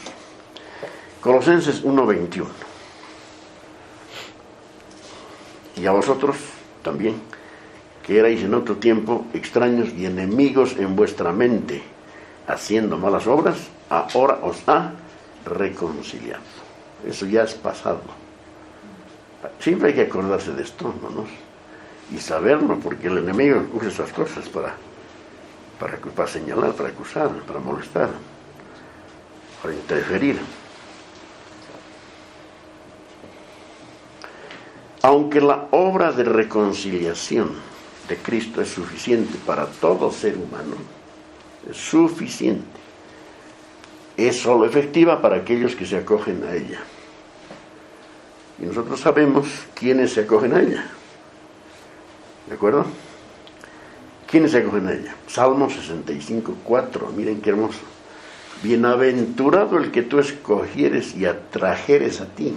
Colosenses 1:21. Y a vosotros también, que erais en otro tiempo extraños y enemigos en vuestra mente, haciendo malas obras, ahora os ha reconciliado. Eso ya es pasado. Siempre hay que acordarse de esto, hermanos, y saberlo, porque el enemigo usa esas cosas para señalar, para acusar, para molestar, para interferir. Aunque la obra de reconciliación de Cristo es suficiente para todo ser humano, es suficiente, es solo efectiva para aquellos que se acogen a ella. Y nosotros sabemos quiénes se acogen a ella. ¿De acuerdo? ¿Quiénes se acogen a ella? Salmo 65:4, miren qué hermoso. Bienaventurado el que tú escogieres y atrajeres a ti,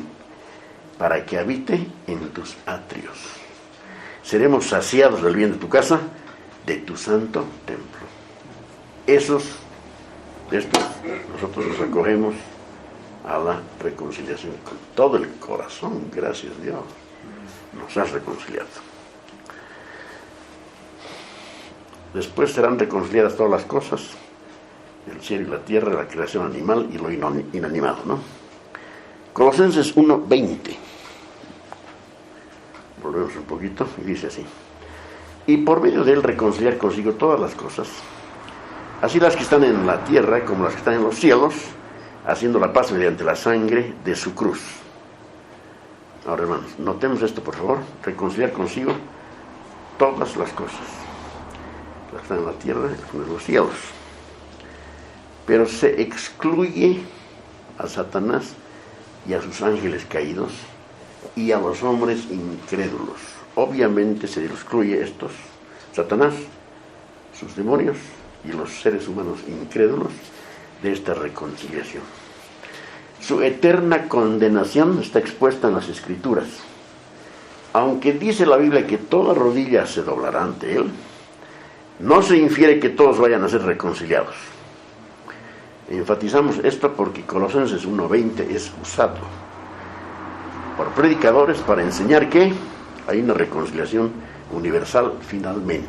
para que habite en tus atrios. Seremos saciados del bien de tu casa, de tu santo templo. Estos, nosotros nos acogemos a la reconciliación con todo el corazón. Gracias a Dios, nos has reconciliado. Después serán reconciliadas todas las cosas, el cielo y la tierra, la creación animal y lo inanimado, ¿no? Colosenses 1:20. Volvemos un poquito y dice así: y por medio de él reconciliar consigo todas las cosas, así las que están en la tierra como las que están en los cielos, haciendo la paz mediante la sangre de su cruz. Ahora, hermanos, notemos esto, por favor: reconciliar consigo todas las cosas, las que están en la tierra y en los cielos. Pero se excluye a Satanás y a sus ángeles caídos y a los hombres incrédulos. Obviamente se excluye estos, Satanás, sus demonios y los seres humanos incrédulos de esta reconciliación. Su eterna condenación está expuesta en las Escrituras. Aunque dice la Biblia que toda rodilla se doblará ante Él, no se infiere que todos vayan a ser reconciliados. Enfatizamos esto porque Colosenses 1:20 es usado por predicadores para enseñar que hay una reconciliación universal finalmente,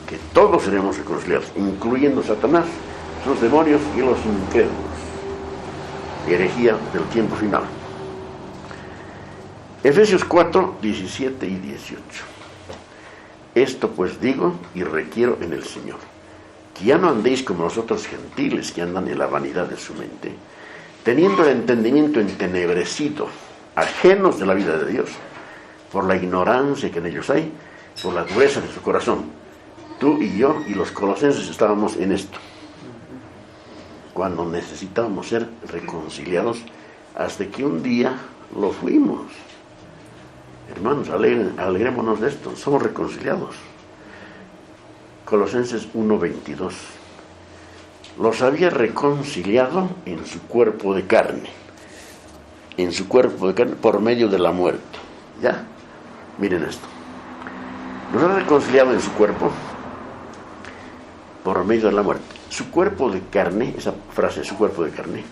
que todos seremos reconciliados, incluyendo Satanás, sus demonios y los incrédulos. Herejía del tiempo final. Efesios 4, 17 y 18. Esto pues digo y requiero en el Señor, que ya no andéis como los otros gentiles que andan en la vanidad de su mente, teniendo el entendimiento entenebrecido, ajenos de la vida de Dios, por la ignorancia que en ellos hay, por la dureza de su corazón. Tú y yo y los colosenses estábamos en esto, cuando necesitábamos ser reconciliados, hasta que un día lo fuimos. Hermanos, alegrémonos de esto, somos reconciliados. Colosenses 1:22. Los había reconciliado en su cuerpo de carne. En su cuerpo de carne por medio de la muerte. ¿Ya? Miren esto. Los ha reconciliado en su cuerpo por medio de la muerte. Su cuerpo de carne, esa frase, su cuerpo de carne,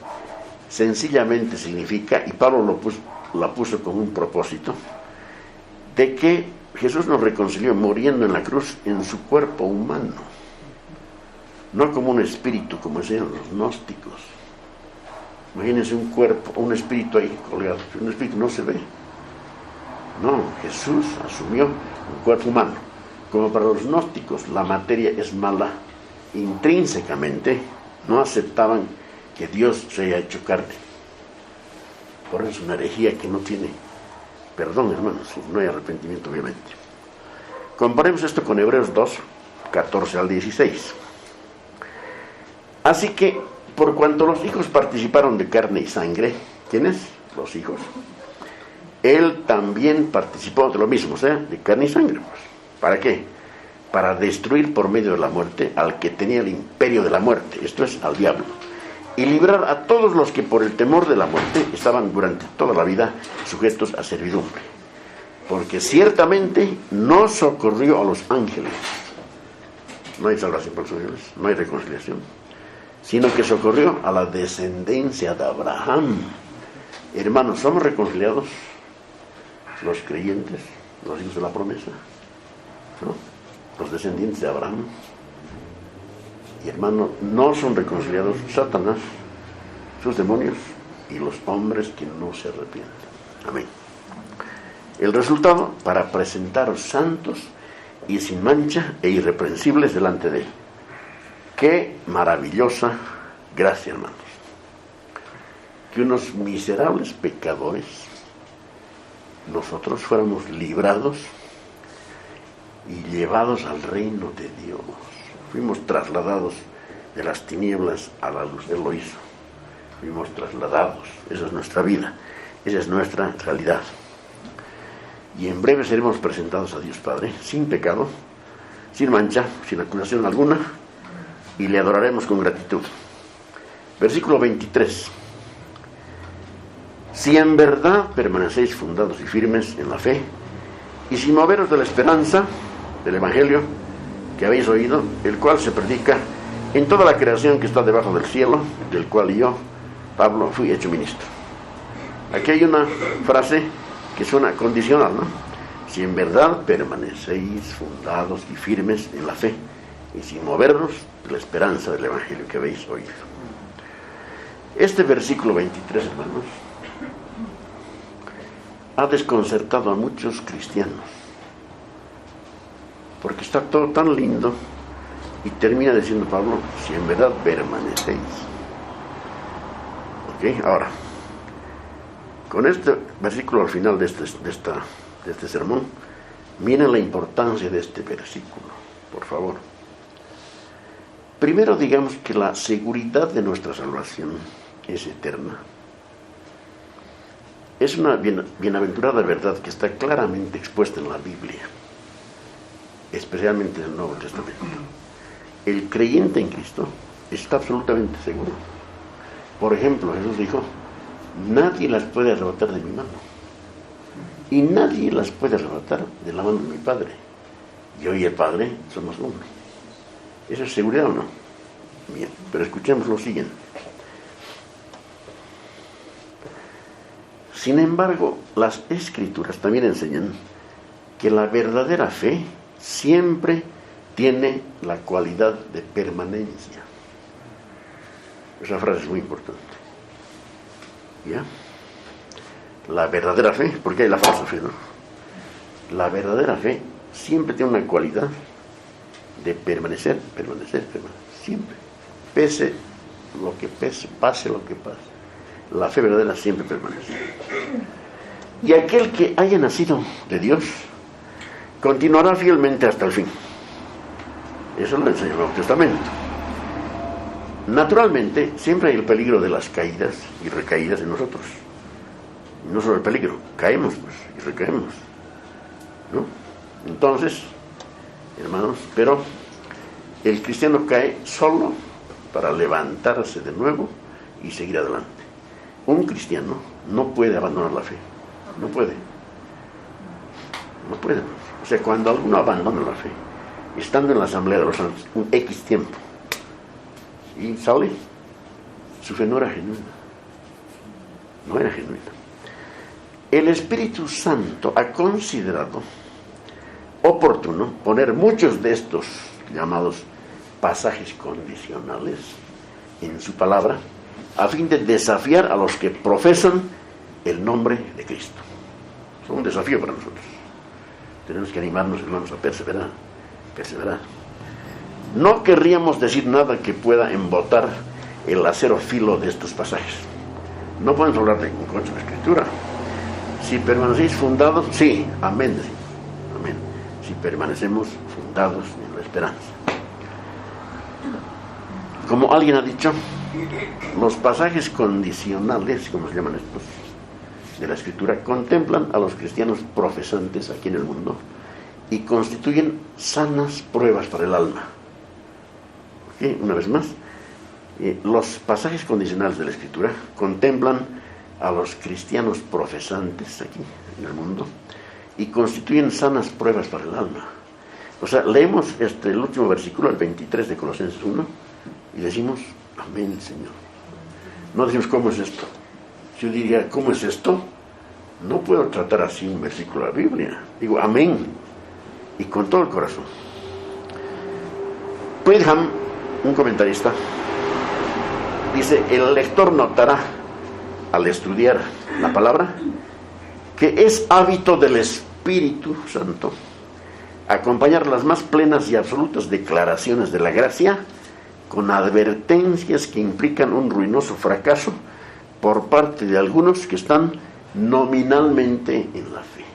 sencillamente significa, y Pablo la puso con un propósito, de que Jesús nos reconcilió muriendo en la cruz en su cuerpo humano, no como un espíritu, como decían los gnósticos. Imagínense un cuerpo, un espíritu ahí colgado. Un espíritu no se ve. No, Jesús asumió un cuerpo humano. Como para los gnósticos la materia es mala intrínsecamente, no aceptaban que Dios se haya hecho carne. Por eso es una herejía que no tiene perdón, hermanos, no hay arrepentimiento, obviamente. Comparemos esto con Hebreos 2, 14 al 16. Así que, por cuanto los hijos participaron de carne y sangre, ¿quiénes? Los hijos. Él también participó de lo mismo, o sea, de carne y sangre. Pues. ¿Para qué? Para destruir por medio de la muerte al que tenía el imperio de la muerte, esto es, al diablo, y librar a todos los que por el temor de la muerte estaban durante toda la vida sujetos a servidumbre. Porque ciertamente no socorrió a los ángeles. No hay salvación para los ángeles, no hay reconciliación, sino que socorrió a la descendencia de Abraham. Hermanos, ¿somos reconciliados los creyentes, los hijos de la promesa? ¿No? Los descendientes de Abraham. Y hermano, no son reconciliados Satanás, sus demonios y los hombres que no se arrepienten. Amén. El resultado, para presentaros santos y sin mancha e irreprensibles delante de Él. Qué maravillosa gracia, hermanos. Que unos miserables pecadores, nosotros fuéramos librados y llevados al reino de Dios. Fuimos trasladados de las tinieblas a la luz. Él lo hizo. Fuimos trasladados. Esa es nuestra vida. Esa es nuestra realidad. Y en breve seremos presentados a Dios Padre, sin pecado, sin mancha, sin acusación alguna, y le adoraremos con gratitud. Versículo 23. Si en verdad permanecéis fundados y firmes en la fe, y sin moveros de la esperanza del Evangelio que habéis oído, el cual se predica en toda la creación que está debajo del cielo, del cual yo, Pablo, fui hecho ministro. Aquí hay una frase que suena condicional, ¿no? Si en verdad permanecéis fundados y firmes en la fe, y sin movernos de la esperanza del Evangelio que habéis oído. Este versículo 23, hermanos, ha desconcertado a muchos cristianos, porque está todo tan lindo y termina diciendo Pablo, si en verdad permanecéis. Ok, ahora, con este versículo al final de este sermón, miren la importancia de este versículo, por favor. Primero, digamos que la seguridad de nuestra salvación es eterna. es una bienaventurada verdad que está claramente expuesta en la Biblia, especialmente en el Nuevo Testamento. El creyente en Cristo está absolutamente seguro. Por ejemplo, Jesús dijo: nadie las puede arrebatar de mi mano, y nadie las puede arrebatar de la mano de mi Padre. Yo y el Padre somos uno. ¿Eso es seguridad o no? Bien, pero escuchemos lo siguiente. Sin embargo, las Escrituras también enseñan que la verdadera fe siempre tiene la cualidad de permanencia. Esa frase es muy importante. ¿Ya? La verdadera fe, porque hay la falsa fe, ¿no? La verdadera fe siempre tiene una cualidad de permanecer, siempre. Pese lo que pese, pase lo que pase. La fe verdadera siempre permanece. Y aquel que haya nacido de Dios continuará fielmente hasta el fin. Eso lo enseña el Nuevo Testamento. Naturalmente, siempre hay el peligro de las caídas y recaídas en nosotros. No solo el peligro, caemos pues y recaemos, ¿no? Entonces, hermanos, pero el cristiano cae solo para levantarse de nuevo y seguir adelante. Un cristiano no puede abandonar la fe, no puede. O sea, cuando alguno abandona la fe, estando en la Asamblea de los Santos un X tiempo y sale, su fe no era genuina. No era genuina. El Espíritu Santo ha considerado oportuno poner muchos de estos llamados pasajes condicionales en su palabra, a fin de desafiar a los que profesan el nombre de Cristo. Es un desafío para nosotros. Tenemos que animarnos, hermanos, a perseverar. No querríamos decir nada que pueda embotar el acero filo de estos pasajes. No podemos hablar de en contra de la Escritura. Si permanecéis fundados, sí, amén, decimos. Amén. Si permanecemos fundados en la esperanza. Como alguien ha dicho, los pasajes condicionales, como se llaman estos, de la Escritura, contemplan a los cristianos profesantes aquí en el mundo y constituyen sanas pruebas para el alma. ¿Okay? Una vez más, los pasajes condicionales de la Escritura contemplan a los cristianos profesantes aquí en el mundo y constituyen sanas pruebas para el alma. O sea, leemos el último versículo, el 23 de Colosenses 1, y decimos: amén, Señor. No decimos: ¿cómo es esto? Si yo diría: ¿cómo es esto? No puedo tratar así un versículo de la Biblia. Digo: amén, y con todo el corazón. Pridham, un comentarista, dice: el lector notará al estudiar la palabra que es hábito del Espíritu Santo acompañar las más plenas y absolutas declaraciones de la gracia con advertencias que implican un ruinoso fracaso por parte de algunos que están nominalmente en la fe.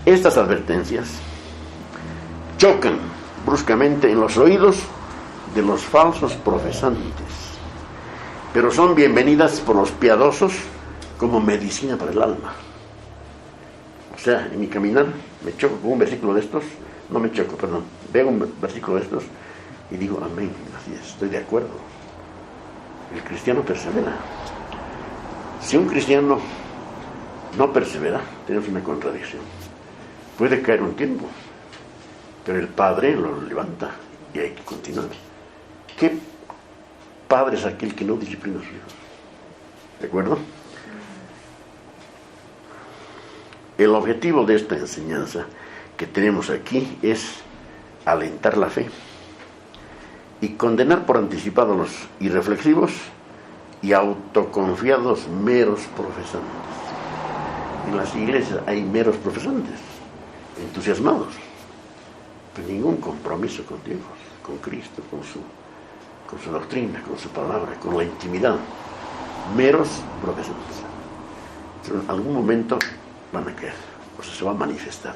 Estas advertencias chocan bruscamente en los oídos de los falsos profesantes, pero son bienvenidas por los piadosos como medicina para el alma. O sea, en mi caminar me choco con un versículo de estos, veo un versículo de estos y digo: amén, así es, estoy de acuerdo. El cristiano persevera. Si un cristiano no persevera, tenemos una contradicción. Puede caer un tiempo, pero el Padre lo levanta y hay que continuar. ¿Qué padre es aquel que no disciplina a sus hijos? ¿De acuerdo? El objetivo de esta enseñanza que tenemos aquí es alentar la fe y condenar por anticipado a los irreflexivos y autoconfiados meros profesantes. En las iglesias hay meros profesantes, entusiasmados, pero ningún compromiso con Dios, con Cristo, con su doctrina, con su palabra, con la intimidad. Meros profesantes. Pero en algún momento van a caer, o sea, se va a manifestar.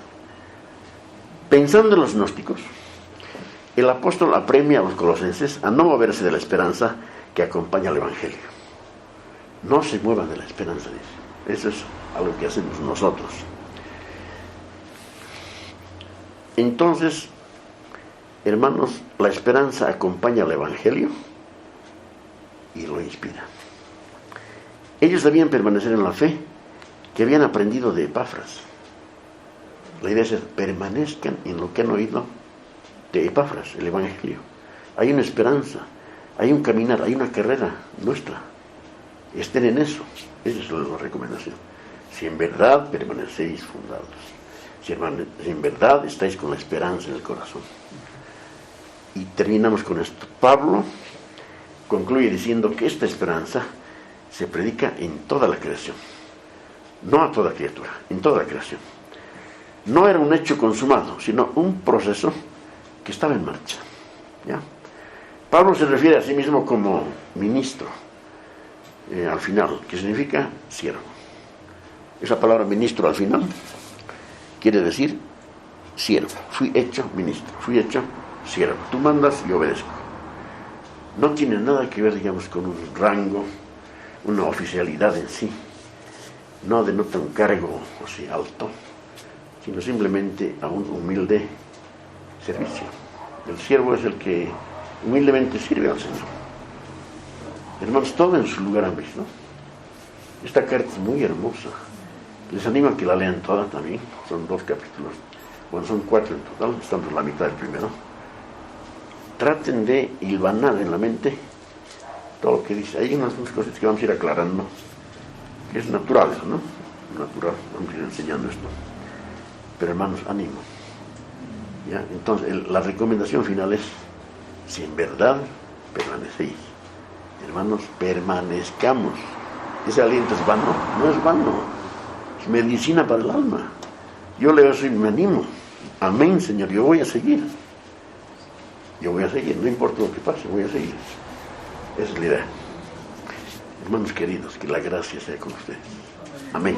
Pensando en los gnósticos, el apóstol apremia a los colosenses a no moverse de la esperanza que acompaña al Evangelio. No se muevan de la esperanza, dice. Eso es algo que hacemos nosotros. Entonces, hermanos, la esperanza acompaña al Evangelio y lo inspira. Ellos debían permanecer en la fe que habían aprendido de Epafras. La idea es permanezcan en lo que han oído de Epafras, el Evangelio. Hay una esperanza, hay un caminar, hay una carrera nuestra. Estén en eso. Esa es la recomendación. Si en verdad permanecéis fundados, si en verdad estáis con la esperanza en el corazón. Y terminamos con esto. Pablo concluye diciendo que esta esperanza se predica en toda la creación, no a toda criatura, en toda la creación. No era un hecho consumado, sino un proceso que estaba en marcha. ¿Ya? Pablo se refiere a sí mismo como ministro, al final, que significa siervo. Esa palabra ministro al final quiere decir siervo. Fui hecho ministro, fui hecho siervo. Tú mandas y obedezco. No tiene nada que ver, digamos, con un rango, una oficialidad en sí. No denota un cargo así alto, sino simplemente a un humilde servicio. El siervo es el que humildemente sirve al Señor. Hermanos, todo en su lugar han visto. Esta carta es muy hermosa. Les animo a que la lean toda también. Son 2 capítulos. Bueno, son 4 en total. Están por la mitad del primero. Traten de hilvanar en la mente todo lo que dice. Hay unas cosas que vamos a ir aclarando, que es natural, ¿no? Natural, vamos a ir enseñando esto. Pero hermanos, ánimo. ¿Ya? Entonces, la recomendación final es, si en verdad permanecéis, hermanos, permanezcamos. Ese aliento es vano, no es vano, es medicina para el alma. Yo leo eso y me animo. Amén, Señor, yo voy a seguir. Yo voy a seguir, no importa lo que pase, voy a seguir. Esa es la idea. Hermanos queridos, que la gracia sea con ustedes. Amén.